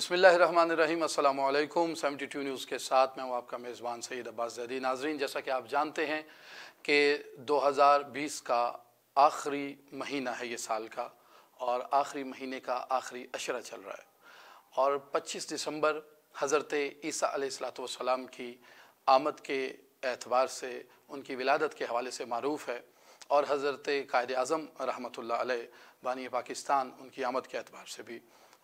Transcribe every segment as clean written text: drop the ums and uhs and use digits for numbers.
بسم اللہ الرحمن الرحیم، السلام علیکم۔ 72 نیوز کے ساتھ میں ہوں آپ کا میزبان سید عباس زیدی۔ ناظرین، جیسا کہ آپ جانتے ہیں کہ 2020 کا آخری مہینہ ہے یہ سال کا، اور آخری مہینے کا آخری عشرہ چل رہا ہے، اور 25 دسمبر حضرت عیسیٰ علیہ السلام کی آمد کے اعتبار سے، ان کی ولادت کے حوالے سے معروف ہے، اور حضرت قائد اعظم رحمۃ اللہ علیہ بانی پاکستان، ان کی آمد کے اعتبار سے بھی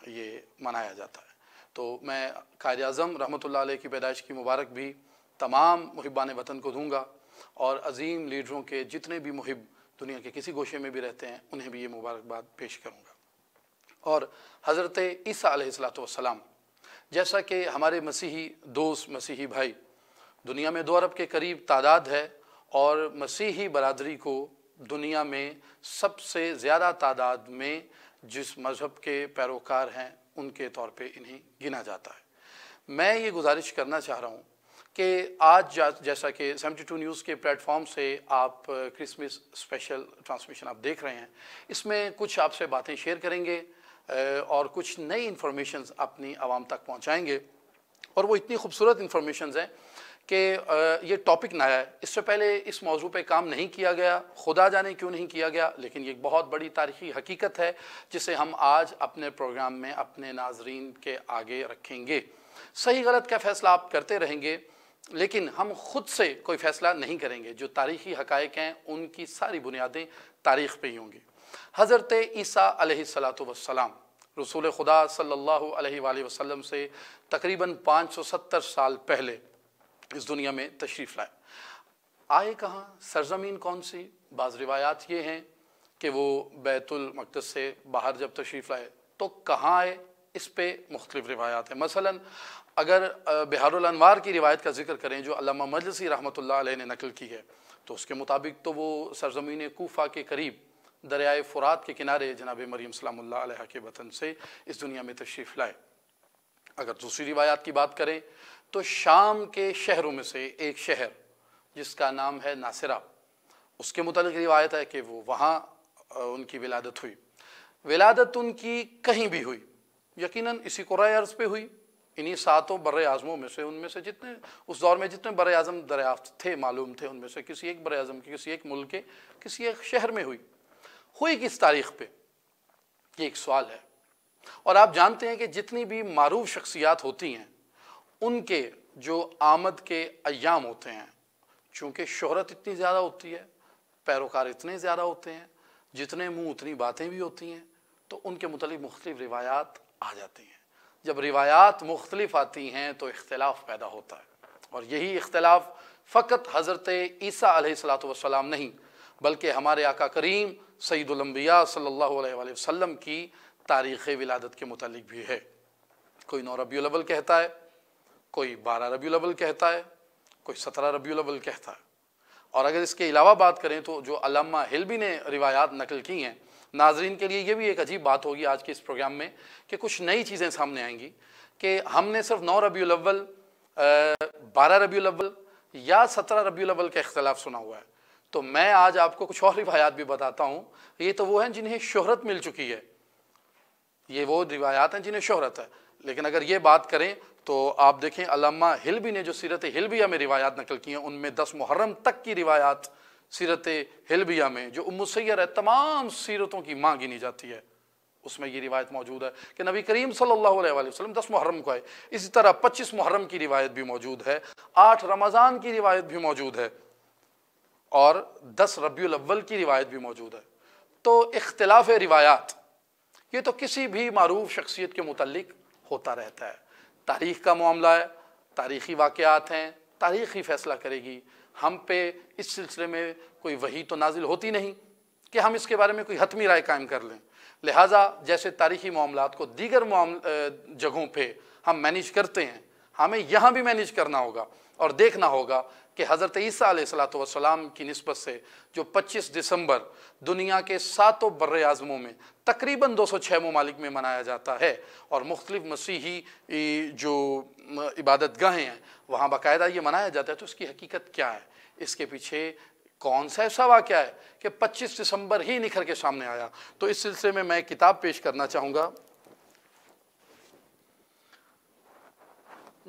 یہ منایا جاتا ہے۔ تو میں قائد اعظم رحمۃ اللہ علیہ کی پیدائش کی مبارک بھی تمام محبان وطن کو دوں گا، اور عظیم لیڈروں کے جتنے بھی محب دنیا کے کسی گوشے میں بھی رہتے ہیں انہیں بھی یہ مبارکباد پیش کروں گا۔ اور حضرت عیسیٰ علیہ السلام، جیسا کہ ہمارے مسیحی دوست، مسیحی بھائی، دنیا میں 2 ارب کے قریب تعداد ہے، اور مسیحی برادری کو دنیا میں سب سے زیادہ تعداد میں جس مذہب کے پیروکار ہیں ان کے طور پہ انہیں گنا جاتا ہے۔ میں یہ گزارش کرنا چاہ رہا ہوں کہ آج جیسا کہ 72 نیوز کے پلیٹ فارم سے آپ کرسمس اسپیشل ٹرانسمیشن آپ دیکھ رہے ہیں، اس میں کچھ آپ سے باتیں شیئر کریں گے اور کچھ نئی انفارمیشنز اپنی عوام تک پہنچائیں گے، اور وہ اتنی خوبصورت انفارمیشنز ہیں کہ یہ ٹاپک نیا ہے، اس سے پہلے اس موضوع پہ کام نہیں کیا گیا، خدا جانے کیوں نہیں کیا گیا، لیکن یہ ایک بہت بڑی تاریخی حقیقت ہے جسے ہم آج اپنے پروگرام میں اپنے ناظرین کے آگے رکھیں گے۔ صحیح غلط کا فیصلہ آپ کرتے رہیں گے، لیکن ہم خود سے کوئی فیصلہ نہیں کریں گے۔ جو تاریخی حقائق ہیں ان کی ساری بنیادیں تاریخ پہ ہی ہوں گی۔ حضرت عیسیٰ علیہ السلام رسول خدا صلی اللہ علیہ وآلہ وسلم سے تقریباً 570 سال پہلے اس دنیا میں تشریف لائے۔ آئے کہاں، سرزمین کون سی؟ بعض روایات یہ ہیں کہ وہ بیت المقدس سے باہر جب تشریف لائے تو کہاں آئے، اس پہ مختلف روایات ہیں۔ مثلا اگر بحار الانوار کی روایت کا ذکر کریں جو علامہ مجلسی رحمۃ اللہ علیہ نے نقل کی ہے، تو اس کے مطابق تو وہ سرزمین کوفہ کے قریب دریائے فرات کے کنارے جناب مریم سلام اللہ علیہ کے وطن سے اس دنیا میں تشریف لائے۔ اگر دوسری روایات کی بات کریں تو شام کے شہروں میں سے ایک شہر جس کا نام ہے ناصرہ، اس کے متعلق روایت ہے کہ وہ وہاں ان کی ولادت ہوئی۔ ولادت ان کی کہیں بھی ہوئی، یقیناً اسی قرۂ ارض پہ ہوئی، انہی 7 بر اعظموں میں سے، ان میں سے جتنے اس دور میں جتنے بر اعظم دریافت تھے، معلوم تھے، ان میں سے کسی ایک بر اعظم کے، کسی ایک ملک کے، کسی ایک شہر میں ہوئی۔ ہوئی کس تاریخ پہ، یہ ایک سوال ہے۔ اور آپ جانتے ہیں کہ جتنی بھی معروف شخصیات ہوتی ہیں ان کے جو آمد کے ایام ہوتے ہیں، چونکہ شہرت اتنی زیادہ ہوتی ہے، پیروکار اتنے زیادہ ہوتے ہیں، جتنے منہ اتنی باتیں بھی ہوتی ہیں، تو ان کے متعلق مختلف روایات آ جاتی ہیں۔ جب روایات مختلف آتی ہیں تو اختلاف پیدا ہوتا ہے، اور یہی اختلاف فقط حضرت عیسیٰ علیہ السلام نہیں بلکہ ہمارے آقا کریم سید الانبیاء صلی اللہ علیہ وآلہ وسلم کی تاریخ ولادت کے متعلق بھی ہے۔ کوئی 9 ربیع الاول کہتا ہے، کوئی 12 ربیع الاول کہتا ہے، کوئی 17 ربیع الاول کہتا ہے۔ اور اگر اس کے علاوہ بات کریں تو جو علامہ حلبی نے روایات نقل کی ہیں، ناظرین کے لیے یہ بھی ایک عجیب بات ہوگی آج کے اس پروگرام میں کہ کچھ نئی چیزیں سامنے آئیں گی کہ ہم نے صرف 9 ربیع الاول، 12 ربیع الاول یا 17 ربیع الاول کا اختلاف سنا ہوا ہے، تو میں آج آپ کو کچھ اور روایات بھی بتاتا ہوں۔ یہ تو وہ ہیں جنہیں شہرت مل چکی ہے، یہ وہ روایات ہیں جنہیں شہرت ہے۔ لیکن اگر یہ بات کریں تو آپ دیکھیں علامہ حلبی نے جو سیرت حلبیہ میں روایات نقل کی ہیں، ان میں 10 محرم تک کی روایات سیرت حلبیہ میں، جو ام السیر ہے، تمام سیرتوں کی ماں گنی جاتی ہے، اس میں یہ روایت موجود ہے کہ نبی کریم صلی اللہ علیہ وآلہ وسلم 10 محرم کو آئے۔ اسی طرح 25 محرم کی روایت بھی موجود ہے، 8 رمضان کی روایت بھی موجود ہے، اور 10 ربیع الاول کی روایت بھی موجود ہے۔ تو اختلاف روایات یہ تو کسی بھی معروف شخصیت کے متعلق ہوتا رہتا ہے۔ تاریخ کا معاملہ ہے، تاریخی واقعات ہیں، تاریخ ہی فیصلہ کرے گی۔ ہم پہ اس سلسلے میں کوئی وحی تو نازل ہوتی نہیں کہ ہم اس کے بارے میں کوئی حتمی رائے قائم کر لیں۔ لہٰذا جیسے تاریخی معاملات کو دیگر جگہوں پہ ہم مینیج کرتے ہیں، ہمیں یہاں بھی مینیج کرنا ہوگا اور دیکھنا ہوگا کہ حضرت عیسیٰ علیہ السلام کی نسبت سے جو 25 دسمبر دنیا کے 7 بر اعظموں میں تقریباً 206 ممالک میں منایا جاتا ہے، اور مختلف مسیحی جو عبادت گاہیں ہیں وہاں باقاعدہ یہ منایا جاتا ہے، تو اس کی حقیقت کیا ہے، اس کے پیچھے کون سا ایسا واقعہ ہے کہ 25 دسمبر ہی نکھر کے سامنے آیا؟ تو اس سلسلے میں ایک کتاب پیش کرنا چاہوں گا۔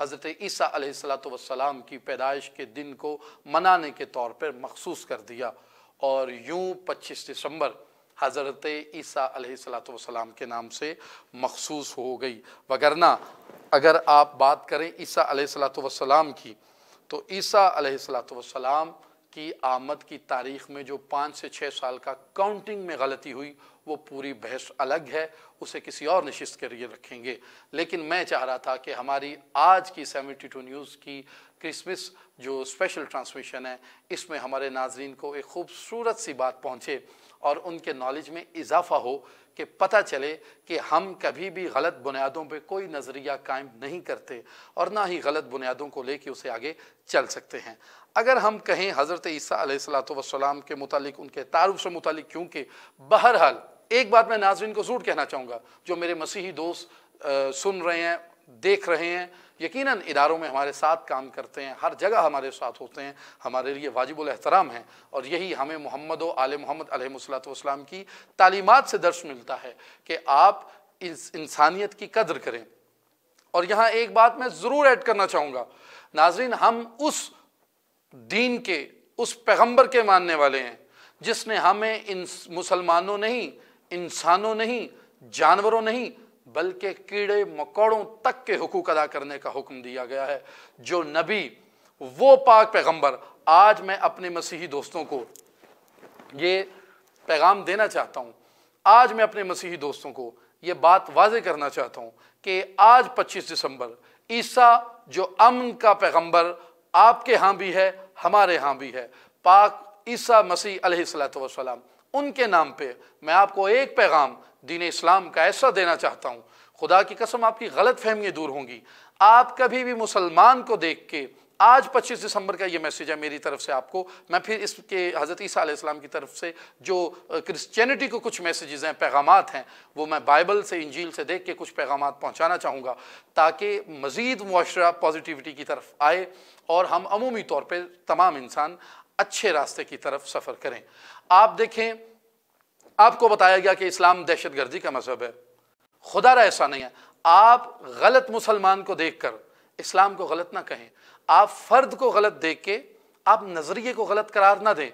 حضرت عیسیٰ علیہ السلام کی پیدائش کے دن کو منانے کے طور پر مخصوص کر دیا، اور یوں 25 دسمبر حضرت عیسیٰ علیہ السلام کے نام سے مخصوص ہو گئی۔ وگرنہ اگر آپ بات کریں عیسیٰ علیہ السلام کی، تو عیسیٰ علیہ السلام کی آمد کی تاریخ میں جو 5 سے 6 سال کا کاؤنٹنگ میں غلطی ہوئی، وہ پوری بحث الگ ہے، اسے کسی اور نشست کے لیے رکھیں گے۔ لیکن میں چاہ رہا تھا کہ ہماری آج کی 72 نیوز کی کرسمس جو اسپیشل ٹرانسمیشن ہے، اس میں ہمارے ناظرین کو ایک خوبصورت سی بات پہنچے اور ان کے نالج میں اضافہ ہو، کہ پتہ چلے کہ ہم کبھی بھی غلط بنیادوں پہ کوئی نظریہ قائم نہیں کرتے، اور نہ ہی غلط بنیادوں کو لے کے اسے آگے چل سکتے ہیں۔ اگر ہم کہیں حضرت عیسیٰ علیہ السلام کے متعلق، ان کے تعارف سے متعلق، کیونکہ بہرحال ایک بات میں ناظرین کو ضرور کہنا چاہوں گا، جو میرے مسیحی دوست سن رہے ہیں، دیکھ رہے ہیں، یقیناً اداروں میں ہمارے ساتھ کام کرتے ہیں، ہر جگہ ہمارے ساتھ ہوتے ہیں، ہمارے لیے واجب الاحترام ہیں، اور یہی ہمیں محمد و آل محمد علیہ السلام کی تعلیمات سے درس ملتا ہے کہ آپ انسانیت کی قدر کریں۔ اور یہاں ایک بات میں ضرور ایڈ کرنا چاہوں گا، ناظرین، ہم اس دین کے، اس پیغمبر کے ماننے والے ہیں جس نے ہمیں مسلمانوں نہیں، انسانوں نہیں، جانوروں نہیں، بلکہ کیڑے مکوڑوں تک کے حقوق ادا کرنے کا حکم دیا گیا ہے۔ جو نبی، وہ پاک پیغمبر، آج میں اپنے مسیحی دوستوں کو یہ پیغام دینا چاہتا ہوں، آج میں اپنے مسیحی دوستوں کو یہ بات واضح کرنا چاہتا ہوں کہ آج 25 دسمبر عیسیٰ جو امن کا پیغمبر آپ کے ہاں بھی ہے، ہمارے ہاں بھی ہے، پاک عیسیٰ مسیح علیہ السلام، ان کے نام پہ میں آپ کو ایک پیغام دین اسلام کا ایسا دینا چاہتا ہوں، خدا کی قسم آپ کی غلط فہمیاں دور ہوں گی۔ آپ کبھی بھی مسلمان کو دیکھ کے، آج 25 دسمبر کا یہ میسیج ہے میری طرف سے آپ کو، میں پھر اس کے حضرت عیسیٰ علیہ السلام کی طرف سے جو کرسچینٹی کو کچھ میسیجز ہیں، پیغامات ہیں، وہ میں بائبل سے، انجیل سے دیکھ کے کچھ پیغامات پہنچانا چاہوں گا، تاکہ مزید معاشرہ پازیٹیوٹی کی طرف آئے اور ہم عمومی طور پہ تمام انسان اچھے راستے کی طرف سفر کریں۔ آپ دیکھیں، آپ کو بتایا گیا کہ اسلام دہشت گردی کا مذہب ہے، خدا را ایسا نہیں ہے۔ آپ غلط مسلمان کو دیکھ کر اسلام کو غلط نہ کہیں، آپ فرد کو غلط دیکھ کے آپ نظریے کو غلط قرار نہ دیں۔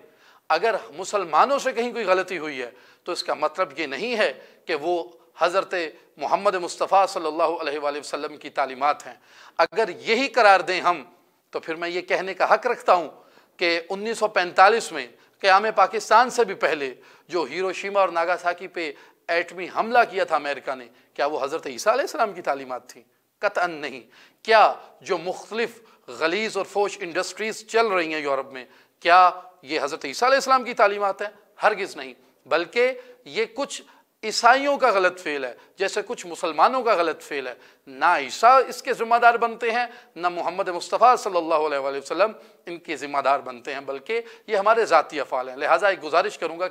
اگر مسلمانوں سے کہیں کوئی غلطی ہوئی ہے تو اس کا مطلب یہ نہیں ہے کہ وہ حضرت محمد مصطفیٰ صلی اللہ علیہ وآلہ وسلم کی تعلیمات ہیں۔ اگر یہی قرار دیں ہم، تو پھر میں یہ کہنے کا حق رکھتا ہوں کہ 1945 میں قیام پاکستان سے بھی پہلے جو ہیروشیما اور ناگاساکی پہ ایٹمی حملہ کیا تھا امریکہ نے، کیا وہ حضرت عیسیٰ علیہ السلام کی تعلیمات تھیں؟ قطعاً نہیں۔ کیا جو مختلف غلیظ اور فوش انڈسٹریز چل رہی ہیں یورپ میں، کیا یہ حضرت عیسیٰ علیہ السلام کی تعلیمات ہیں؟ ہرگز نہیں، بلکہ یہ کچھ عیسائیوں کا غلط فعل ہے، جیسے کچھ مسلمانوں کا غلط فعل ہے۔ نہ عیسیٰ اس کے ذمہ دار بنتے ہیں، نہ محمد مصطفیٰ صلی اللہ علیہ وآلہ وسلم ان کے ذمہ دار بنتے ہیں، بلکہ یہ ہمارے ذاتی افعال ہیں۔ لہٰذا ایک گزارش کروں گا،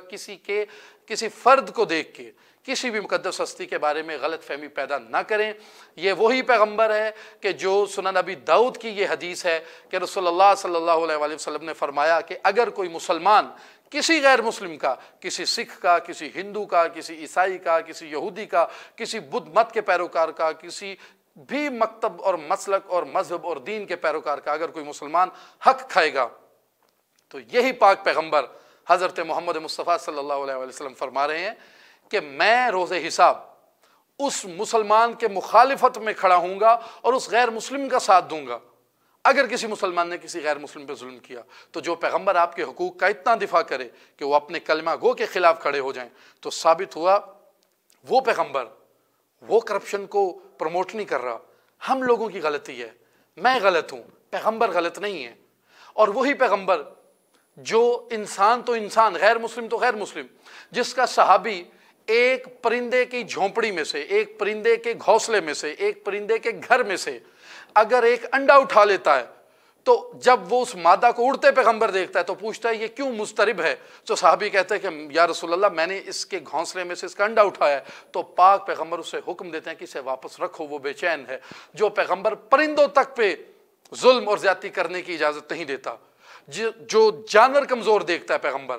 کسی فرد کو دیکھ کے کسی بھی مقدس ہستی کے بارے میں غلط فہمی پیدا نہ کریں۔ یہ وہی پیغمبر ہے کہ جو سنن نبی داؤد کی یہ حدیث ہے کہ رسول اللہ صلی اللہ علیہ وآلہ وسلم نے فرمایا کہ اگر کوئی مسلمان کسی غیر مسلم کا، کسی سکھ کا، کسی ہندو کا، کسی عیسائی کا، کسی یہودی کا، کسی بدھ مت کے پیروکار کا، کسی بھی مکتب اور مسلک اور مذہب اور دین کے پیروکار کا اگر کوئی مسلمان حق کھائے گا، تو یہی پاک پیغمبر حضرت محمد مصطفیٰ صلی اللہ علیہ وآلہ وسلم فرما رہے ہیں کہ میں روز حساب اس مسلمان کے مخالفت میں کھڑا ہوں گا اور اس غیر مسلم کا ساتھ دوں گا۔ اگر کسی مسلمان نے کسی غیر مسلم پہ ظلم کیا، تو جو پیغمبر آپ کے حقوق کا اتنا دفاع کرے کہ وہ اپنے کلمہ گو کے خلاف کھڑے ہو جائیں، تو ثابت ہوا وہ پیغمبر وہ کرپشن کو پروموٹ نہیں کر رہا۔ ہم لوگوں کی غلطی ہے، میں غلط ہوں، پیغمبر غلط نہیں ہے۔ اور وہی پیغمبر جو انسان تو انسان، غیر مسلم تو غیر مسلم، جس کا صحابی ایک پرندے کی جھونپڑی میں سے، ایک پرندے کے گھونسلے میں سے، ایک پرندے کے گھر میں سے اگر ایک انڈا اٹھا لیتا ہے، تو جب وہ اس مادہ کو اڑتے پیغمبر دیکھتا ہے تو پوچھتا ہے یہ کیوں مضطرب ہے؟ تو صحابی کہتے ہیں کہ یا رسول اللہ، میں نے اس کے گھونسلے میں سے اس کا انڈا اٹھایا ہے۔ تو پاک پیغمبر اسے حکم دیتے ہیں کہ اسے واپس رکھو، وہ بے چین ہے۔ جو پیغمبر پرندوں تک پہ ظلم اور زیادتی کرنے کی اجازت نہیں دیتا، جو جانور کمزور دیکھتا ہے پیغمبر،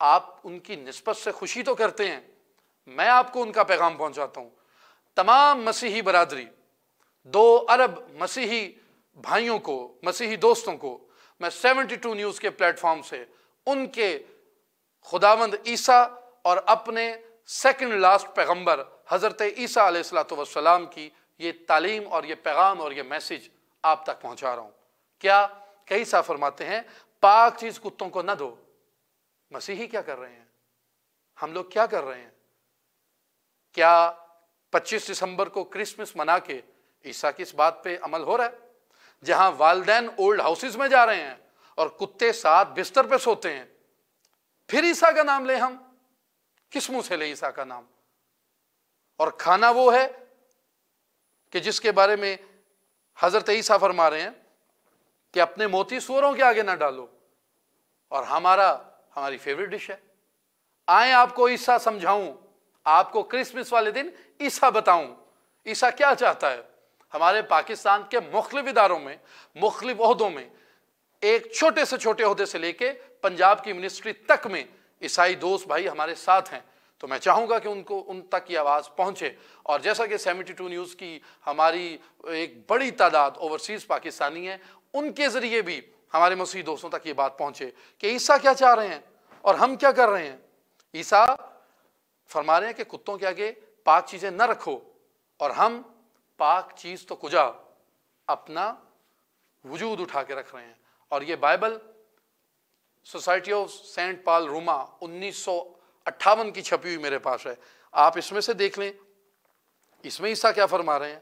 آپ ان کی نسبت سے خوشی تو کرتے ہیں، میں آپ کو ان کا پیغام پہنچاتا ہوں۔ تمام مسیحی برادری، 2 ارب مسیحی بھائیوں کو، مسیحی دوستوں کو میں 72 نیوز کے پلیٹ فارم سے ان کے خداوند عیسیٰ اور اپنے سیکنڈ لاسٹ پیغمبر حضرت عیسیٰ علیہ السلام کی یہ تعلیم اور یہ پیغام اور یہ میسیج آپ تک پہنچا رہا ہوں۔ کیا کہ عیسیٰ فرماتے ہیں پاک چیز کتوں کو نہ دو۔ مسیحی کیا کر رہے ہیں؟ ہم لوگ کیا کر رہے ہیں؟ کیا 25 دسمبر کو کرسمس منا کے عیسیٰ کی اس بات پہ عمل ہو رہا ہے؟ جہاں والدین اولڈ ہاؤسز میں جا رہے ہیں اور کتے ساتھ بستر پہ سوتے ہیں، پھر عیسیٰ کا نام لیں ہم؟ کس منہ سے لیں عیسیٰ کا نام؟ اور کھانا وہ ہے کہ جس کے بارے میں حضرت عیسیٰ فرما رہے ہیں کہ اپنے موتی سوروں کے آگے نہ ڈالو، اور ہماری فیوریٹ ڈش ہے۔ آئیں آپ کو عیسیٰ سمجھاؤں، آپ کو کرسمس والے دن عیسیٰ بتاؤں عیسیٰ کیا چاہتا ہے۔ ہمارے پاکستان کے مختلف اداروں میں، مختلف عہدوں میں، ایک چھوٹے سے چھوٹے عہدے سے لے کے پنجاب کی منسٹری تک میں عیسائی دوست بھائی ہمارے ساتھ ہیں، تو میں چاہوں گا کہ ان تک یہ آواز پہنچے۔ اور جیسا کہ 72 نیوز کی ہماری ایک بڑی تعداد اوورسیز پاکستانی ہیں، ان کے ذریعے بھی ہمارے مسیحی دوستوں تک یہ بات پہنچے کہ عیسیٰ کیا چاہ رہے ہیں اور ہم کیا کر رہے ہیں۔ عیسیٰ فرما رہے ہیں کہ کتوں کے آگے پاک چیزیں نہ رکھو، اور ہم پاک چیز تو کجا اپنا وجود اٹھا کے رکھ رہے ہیں۔ اور یہ بائبل سوسائٹی آف سینٹ پال روما 1958 کی چھپی ہوئی میرے پاس ہے، آپ اس میں سے دیکھ لیں، اس میں عیسیٰ کیا فرما رہے ہیں۔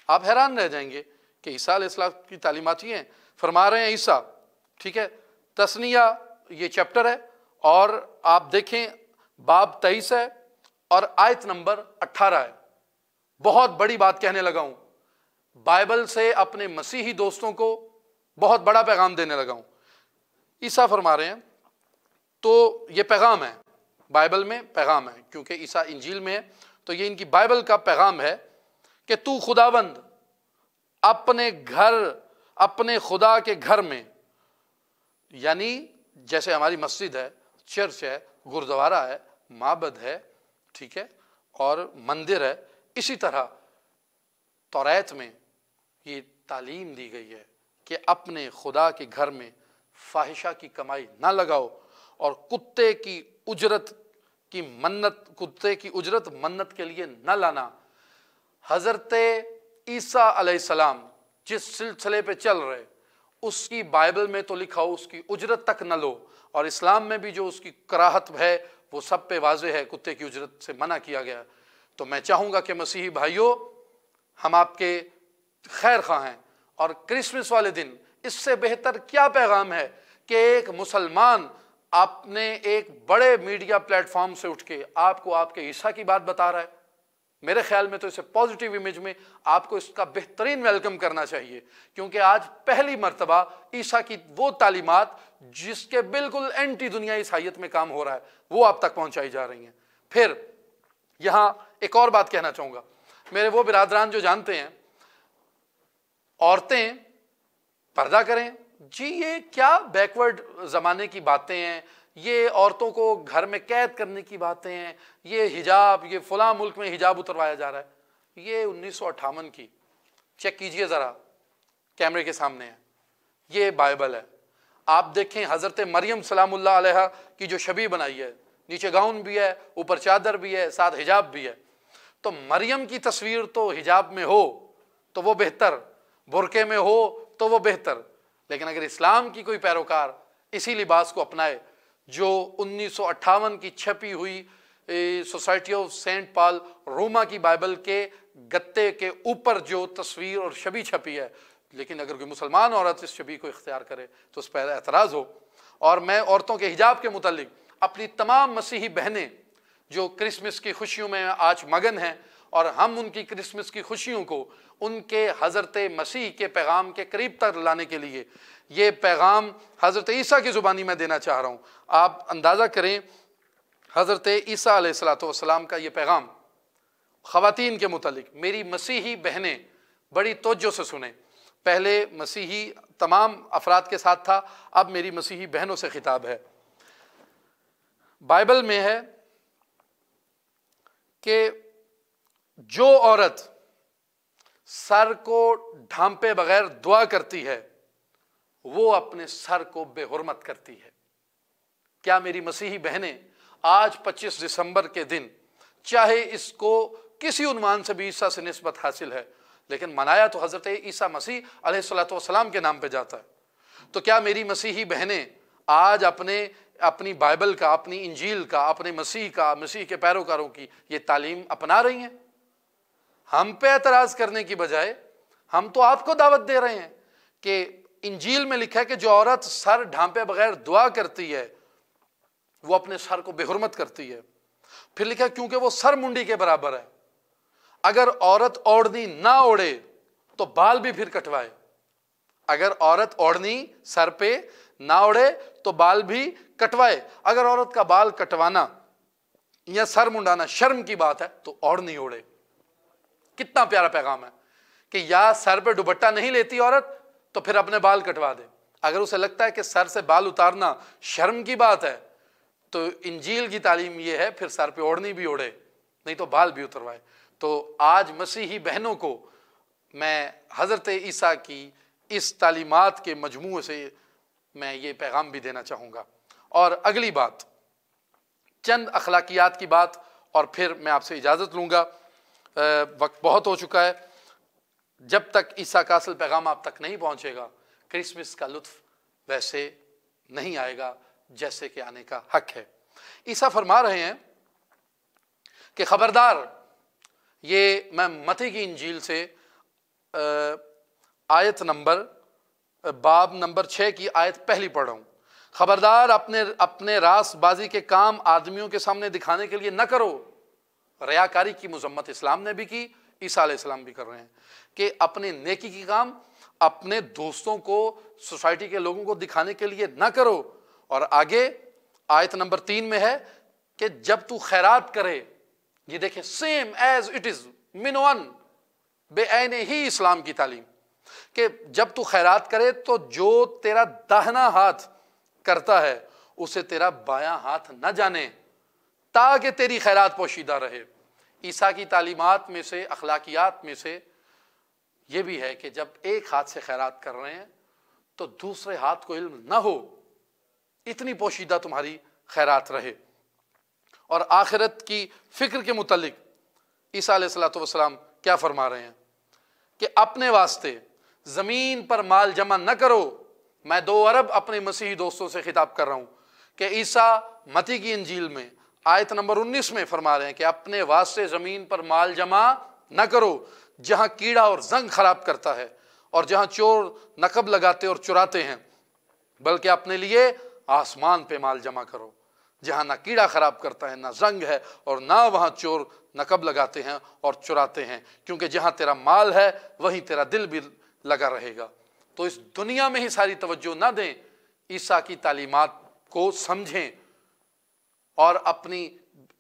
آپ حیران رہ جائیں گے کہ عیسیٰ علیہ السلام کی تعلیمات یہ ہیں۔ فرما رہے ہیں عیسیٰ، ٹھیک ہے، تثنیہ یہ چیپٹر ہے، اور آپ دیکھیں باب 23 ہے اور آیت نمبر 18 ہے۔ بہت بڑی بات کہنے لگا ہوں، بائبل سے اپنے مسیحی دوستوں کو بہت بڑا پیغام دینے لگا ہوں۔ عیسیٰ فرما رہے ہیں، تو یہ پیغام ہے، بائبل میں پیغام ہے، کیونکہ عیسیٰ انجیل میں ہے تو یہ ان کی بائبل کا پیغام ہے کہ تو خداوند اپنے گھر، اپنے خدا کے گھر میں، یعنی جیسے ہماری مسجد ہے، چرچ ہے، گردوارہ ہے، معبد ہے، ٹھیک ہے، اور مندر ہے، اسی طرح توریت میں یہ تعلیم دی گئی ہے کہ اپنے خدا کے گھر میں فاحشہ کی کمائی نہ لگاؤ، اور کتے کی اجرت منت کے لیے نہ لانا۔ حضرت عیسیٰ علیہ السلام جس سلسلے پہ چل رہے، اس کی بائبل میں تو لکھا ہو اس کی اجرت تک نہ لو، اور اسلام میں بھی جو اس کی کراہت ہے وہ سب پہ واضح ہے، کتے کی اجرت سے منع کیا گیا۔ تو میں چاہوں گا کہ مسیحی بھائیوں، ہم آپ کے خیر خواہ ہیں، اور کرسمس والے دن اس سے بہتر کیا پیغام ہے کہ ایک مسلمان اپنے ایک بڑے میڈیا پلیٹ فارم سے اٹھ کے آپ کو آپ کے عیسیٰ کی بات بتا رہا ہے۔ میرے خیال میں تو اسے پازیٹیو امیج میں آپ کو اس کا بہترین ویلکم کرنا چاہیے، کیونکہ آج پہلی مرتبہ عیسیٰ کی وہ تعلیمات جس کے بالکل اینٹی دنیا عیسائیت میں کام ہو رہا ہے وہ آپ تک پہنچائی جا رہی ہیں۔ پھر یہاں ایک اور بات کہنا چاہوں گا، میرے وہ برادران جو جانتے ہیں عورتیں پردہ کریں، جی یہ کیا بیکورڈ زمانے کی باتیں ہیں، یہ عورتوں کو گھر میں قید کرنے کی باتیں ہیں، یہ حجاب، یہ فلاں ملک میں حجاب اتروایا جا رہا ہے۔ یہ 1958 کی، چیک کیجئے ذرا، کیمرے کے سامنے ہے، یہ بائبل ہے۔ آپ دیکھیں حضرت مریم سلام اللہ علیہا کی جو شبیہ بنائی ہے، نیچے گاؤن بھی ہے، اوپر چادر بھی ہے، ساتھ حجاب بھی ہے۔ تو مریم کی تصویر تو حجاب میں ہو تو وہ بہتر، برقعے میں ہو تو وہ بہتر، لیکن اگر اسلام کی کوئی پیروکار اسی لباس کو اپنائے جو 1958 کی چھپی ہوئی سوسائٹی آف سینٹ پال روما کی بائبل کے گتے کے اوپر جو تصویر اور شبیہ چھپی ہے، لیکن اگر کوئی مسلمان عورت اس شبیہ کو اختیار کرے تو اس پر اعتراض ہو۔ اور میں عورتوں کے حجاب کے متعلق اپنی تمام مسیحی بہنیں جو کرسمس کی خوشیوں میں آج مگن ہیں، اور ہم ان کی کرسمس کی خوشیوں کو ان کے حضرت مسیح کے پیغام کے قریب تک لانے کے لیے یہ پیغام حضرت عیسیٰ کی زبانی میں دینا چاہ رہا ہوں۔ آپ اندازہ کریں حضرت عیسیٰ علیہ السلام کا یہ پیغام خواتین کے متعلق۔ میری مسیحی بہنیں بڑی توجہ سے سنیں، پہلے مسیحی تمام افراد کے ساتھ تھا، اب میری مسیحی بہنوں سے خطاب ہے۔ بائبل میں ہے کہ جو عورت سر کو ڈھانپے بغیر دعا کرتی ہے وہ اپنے سر کو بے حرمت کرتی ہے۔ کیا میری مسیحی بہنیں آج 25 دسمبر کے دن، چاہے اس کو کسی عنوان سے بھی عیسیٰ سے نسبت حاصل ہے، لیکن منایا تو حضرت عیسیٰ مسیح علیہ الصلوۃ والسلام کے نام پہ جاتا ہے، تو کیا میری مسیحی بہنیں آج اپنی بائبل کا، اپنی انجیل کا، اپنے مسیح کا، مسیح کے پیروکاروں کی یہ تعلیم اپنا رہی ہیں؟ ہم پہ اعتراض کرنے کی بجائے ہم تو آپ کو دعوت دے رہے ہیں کہ انجیل میں لکھا ہے کہ جو عورت سر ڈھانپے بغیر دعا کرتی ہے وہ اپنے سر کو بے حرمت کرتی ہے۔ پھر لکھا ہے کیونکہ وہ سر منڈی کے برابر ہے۔ اگر عورت اوڑھنی نہ اوڑھے تو بال بھی پھر کٹوائے۔ اگر عورت اوڑھنی سر پہ نہ اوڑھے تو بال بھی کٹوائے۔ اگر عورت کا بال کٹوانا یا سر منڈانا شرم کی بات ہے تو اوڑھنی اوڑھے۔ کتنا پیارا پیغام ہے کہ یا سر پہ دوپٹہ نہیں لیتی عورت تو پھر اپنے بال کٹوا دے۔ اگر اسے لگتا ہے کہ سر سے بال اتارنا شرم کی بات ہے تو انجیل کی تعلیم یہ ہے پھر سر پہ اوڑھنی بھی اوڑھے، نہیں تو بال بھی اتروائے۔ تو آج مسیحی بہنوں کو میں حضرت عیسیٰ کی اس تعلیمات کے مجموعے سے میں یہ پیغام بھی دینا چاہوں گا۔ اور اگلی بات، چند اخلاقیات کی بات، اور پھر میں آپ سے اجازت لوں گا، وقت بہت ہو چکا ہے۔ جب تک عیسیٰ کا اصل پیغام آپ تک نہیں پہنچے گا کرسمس کا لطف ویسے نہیں آئے گا جیسے کہ آنے کا حق ہے۔ عیسیٰ فرما رہے ہیں کہ خبردار، یہ میں متی کی انجیل سے آیت نمبر باب نمبر 6 کی آیت پہلی پڑھ رہا ہوں۔ خبردار، اپنے راست بازی کے کام آدمیوں کے سامنے دکھانے کے لیے نہ کرو۔ ریاکاری کی مذمت اسلام نے بھی کی، عیسیٰ علیہ السلام بھی کر رہے ہیں کہ اپنے نیکی کی کام اپنے دوستوں کو، سوسائٹی کے لوگوں کو دکھانے کے لیے نہ کرو۔ اور آگے آیت نمبر 3 میں ہے کہ جب تو خیرات کرے، یہ دیکھیں سیم ایز اٹ از من ون، بے عین ہی اسلام کی تعلیم، کہ جب تو خیرات کرے تو جو تیرا داہنا ہاتھ کرتا ہے اسے تیرا بایاں ہاتھ نہ جانے، تاکہ تیری خیرات پوشیدہ رہے۔ عیسیٰ کی تعلیمات میں سے، اخلاقیات میں سے یہ بھی ہے کہ جب ایک ہاتھ سے خیرات کر رہے ہیں تو دوسرے ہاتھ کو علم نہ ہو، اتنی پوشیدہ تمہاری خیرات رہے۔ اور آخرت کی فکر کے متعلق عیسیٰ علیہ الصلوۃ والسلام کیا فرما رہے ہیں کہ اپنے واسطے زمین پر مال جمع نہ کرو۔ میں 2 ارب اپنے مسیحی دوستوں سے خطاب کر رہا ہوں کہ عیسیٰ متی کی انجیل میں آیت نمبر 19 میں فرما رہے ہیں کہ اپنے واسطے زمین پر مال جمع نہ کرو جہاں کیڑا اور زنگ خراب کرتا ہے اور جہاں چور نقب لگاتے اور چراتے ہیں، بلکہ اپنے لیے آسمان پہ مال جمع کرو جہاں نہ کیڑا خراب کرتا ہے، نہ زنگ ہے، اور نہ وہاں چور نقب لگاتے ہیں اور چراتے ہیں، کیونکہ جہاں تیرا مال ہے وہیں تیرا دل بھی لگا رہے گا۔ تو اس دنیا میں ہی ساری توجہ نہ دیں، عیسیٰ کی تعلیمات کو سمجھیں اور اپنی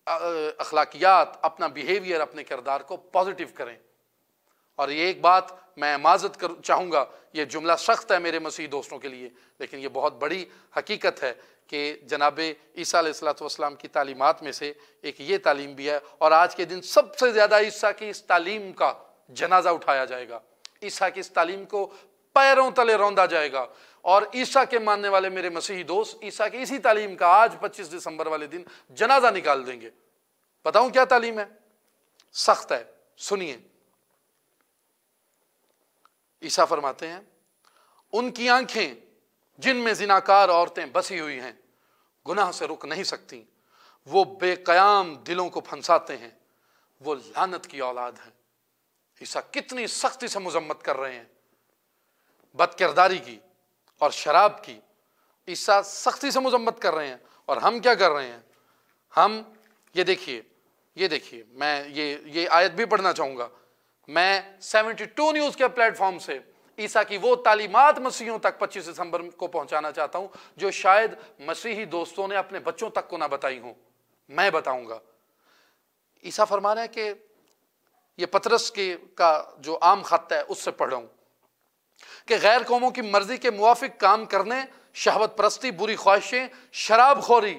اخلاقیات، اپنا بیہیویئر، اپنے کردار کو پازیٹیو کریں۔ اور یہ ایک بات میں معذرت چاہوں گا، یہ جملہ سخت ہے میرے مسیحی دوستوں کے لیے، لیکن یہ بہت بڑی حقیقت ہے کہ جناب عیسیٰ علیہ الصلوۃ والسلام کی تعلیمات میں سے ایک یہ تعلیم بھی ہے، اور آج کے دن سب سے زیادہ عیسیٰ کی اس تعلیم کا جنازہ اٹھایا جائے گا، عیسیٰ کی اس تعلیم کو پیروں تلے روندا جائے گا۔ اور عیسیٰ کے ماننے والے میرے مسیحی دوست عیسیٰ کی اسی تعلیم کا آج 25 دسمبر والے دن جنازہ نکال دیں گے۔ بتاؤں کیا تعلیم ہے؟ سخت ہے، سنیے۔ عیسیٰ فرماتے ہیں ان کی آنکھیں جن میں زناکار عورتیں بسی ہوئی ہیں گناہ سے رک نہیں سکتی، وہ بے قیام دلوں کو پھنساتے ہیں، وہ لعنت کی اولاد ہیں۔ عیسیٰ کتنی سختی سے مذمت کر رہے ہیں بد کرداری کی اور شراب کی۔ عیسیٰ سختی سے مذمت کر رہے ہیں، اور ہم کیا کر رہے ہیں؟ ہم یہ دیکھیے میں یہ آیت بھی پڑھنا چاہوں گا۔ میں 72 نیوز کے پلیٹ فارم سے عیسیٰ کی وہ تعلیمات مسیحیوں تک 25 دسمبر کو پہنچانا چاہتا ہوں جو شاید مسیحی دوستوں نے اپنے بچوں تک کو نہ بتائی ہوں، میں بتاؤں گا۔ عیسیٰ فرما رہے ہیں کہ یہ پطرس کا جو عام خط ہے اس سے پڑھ رہا ہوں کہ غیر قوموں کی مرضی کے موافق کام کرنے، شہوت پرستی، بری خواہشیں، شراب خوری،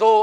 2